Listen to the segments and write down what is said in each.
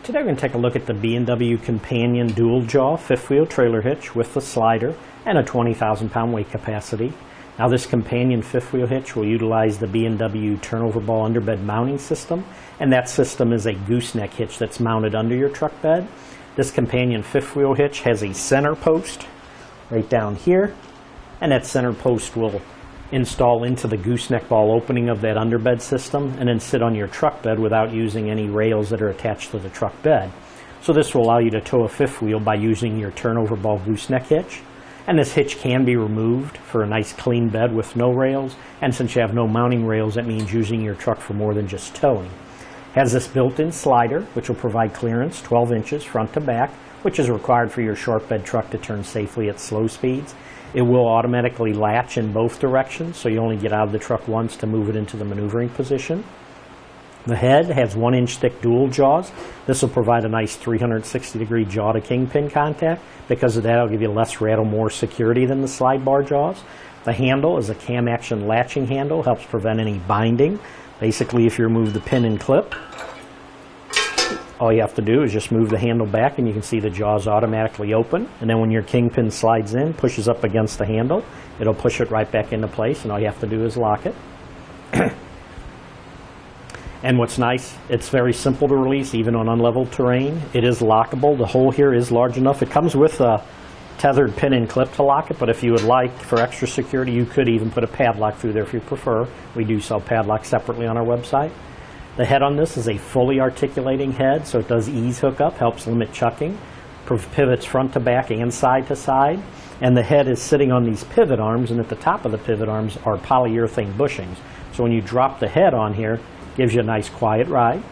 Today we're going to take a look at the B&W Companion dual jaw fifth wheel trailer hitch with the slider and a 20,000 pound weight capacity. Now this Companion fifth wheel hitch will utilize the B&W turnover ball underbed mounting system, and that system is a gooseneck hitch that's mounted under your truck bed. This Companion fifth wheel hitch has a center post right down here, and that center post will install into the gooseneck ball opening of that underbed system and then sit on your truck bed without using any rails that are attached to the truck bed. So this will allow you to tow a fifth wheel by using your turnover ball gooseneck hitch. And this hitch can be removed for a nice clean bed with no rails, and since you have no mounting rails, that means using your truck for more than just towing. Has this built-in slider which will provide clearance 12 inches front to back, which is required for your short bed truck to turn safely at slow speeds. It will automatically latch in both directions, so you only get out of the truck once to move it into the maneuvering position. The head has 1-inch thick dual jaws. This will provide a nice 360-degree jaw to kingpin contact. Because of that, it'll give you less rattle, more security than the slide bar jaws. The handle is a cam action latching handle, helps prevent any binding. Basically, if you remove the pin and clip, all you have to do is just move the handle back and you can see the jaws automatically open. And then when your kingpin slides in, pushes up against the handle, it'll push it right back into place, and all you have to do is lock it. And what's nice, it's very simple to release even on unleveled terrain. It is lockable. The hole here is large enough. It comes with a tethered pin and clip to lock it, but if you would like, for extra security, you could even put a padlock through there if you prefer. We do sell padlocks separately on our website. The head on this is a fully articulating head, so it does ease hookup, helps limit chucking, pivots front to back and side to side, and the head is sitting on these pivot arms, and at the top of the pivot arms are polyurethane bushings. So when you drop the head on here, it gives you a nice quiet ride.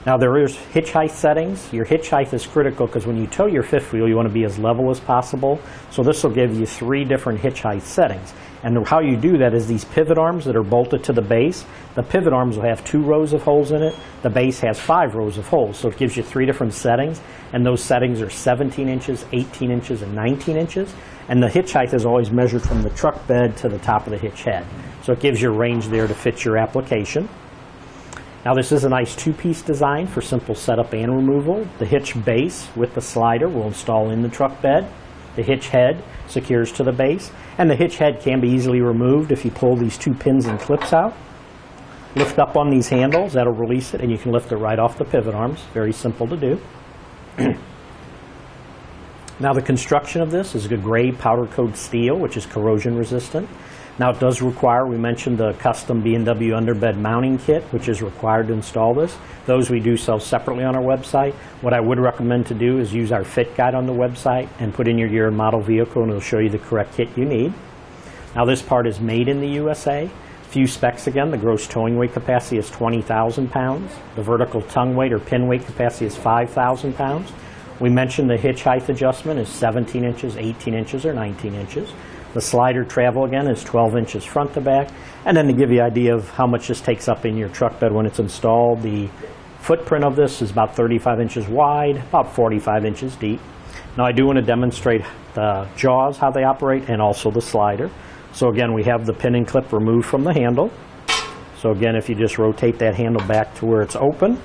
Now there is hitch height settings. Your hitch height is critical because when you tow your fifth wheel, you want to be as level as possible. So this will give you 3 different hitch height settings. And how you do that is these pivot arms that are bolted to the base. The pivot arms will have 2 rows of holes in it. The base has 5 rows of holes. So it gives you 3 different settings. And those settings are 17 inches, 18 inches, and 19 inches. And the hitch height is always measured from the truck bed to the top of the hitch head. So it gives you a range there to fit your application. Now this is a nice 2-piece design for simple setup and removal. The hitch base with the slider will install in the truck bed. The hitch head secures to the base, and the hitch head can be easily removed if you pull these 2 pins and clips out. Lift up on these handles, that'll release it, and you can lift it right off the pivot arms. Very simple to do. Now the construction of this is a gray powder coat steel, which is corrosion resistant. Now it does require, we mentioned the custom B&W underbed mounting kit, which is required to install this. Those we do sell separately on our website. What I would recommend to do is use our fit guide on the website and put in your year and model vehicle, and it'll show you the correct kit you need. Now this part is made in the USA. Few specs again. The gross towing weight capacity is 20,000 pounds. The vertical tongue weight or pin weight capacity is 5,000 pounds. We mentioned the hitch height adjustment is 17 inches, 18 inches, or 19 inches. The slider travel again is 12 inches front to back. And then to give you an idea of how much this takes up in your truck bed when it's installed, the footprint of this is about 35 inches wide, about 45 inches deep. Now I do want to demonstrate the jaws, how they operate, and also the slider. So again, we have the pin and clip removed from the handle. So again, if you just rotate that handle back to where it's open,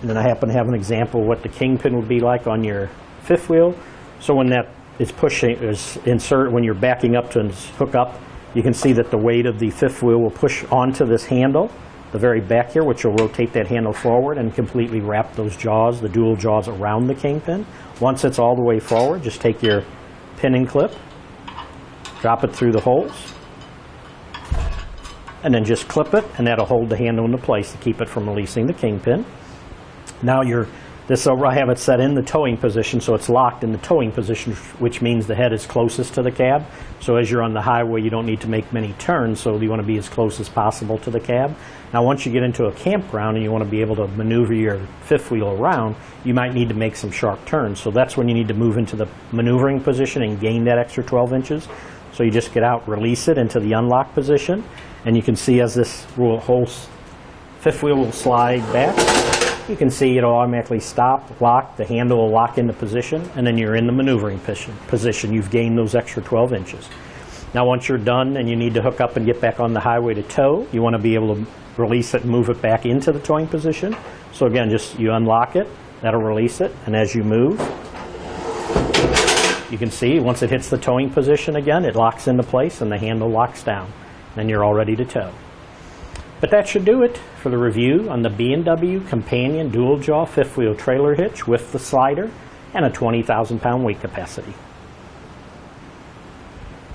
and then I happen to have an example of what the kingpin would be like on your fifth wheel. So when that is pushing, is insert, when you're backing up to hook up, you can see that the weight of the fifth wheel will push onto this handle, the very back here, which will rotate that handle forward and completely wrap those jaws, the dual jaws, around the kingpin. Once it's all the way forward, just take your pin and clip, drop it through the holes, and then just clip it, and that'll hold the handle into place to keep it from releasing the kingpin. Now I have it set in the towing position, so it's locked in the towing position, which means the head is closest to the cab. So as you're on the highway, you don't need to make many turns, so you want to be as close as possible to the cab. Now once you get into a campground and you want to be able to maneuver your fifth wheel around, you might need to make some sharp turns. So that's when you need to move into the maneuvering position and gain that extra 12 inches. So you just get out, release it into the unlock position, and you can see as this whole fifth wheel will slide back, you can see it'll automatically stop, lock, the handle will lock into position, and then you're in the maneuvering position. You've gained those extra 12 inches. Now once you're done and you need to hook up and get back on the highway to tow, you want to be able to release it and move it back into the towing position. So again, just you unlock it, that'll release it, and as you move, you can see once it hits the towing position again, it locks into place and the handle locks down. Then you're all ready to tow. But that should do it for the review on the B&W Companion Dual Jaw 5th Wheel Trailer Hitch with the slider and a 20,000 pound weight capacity.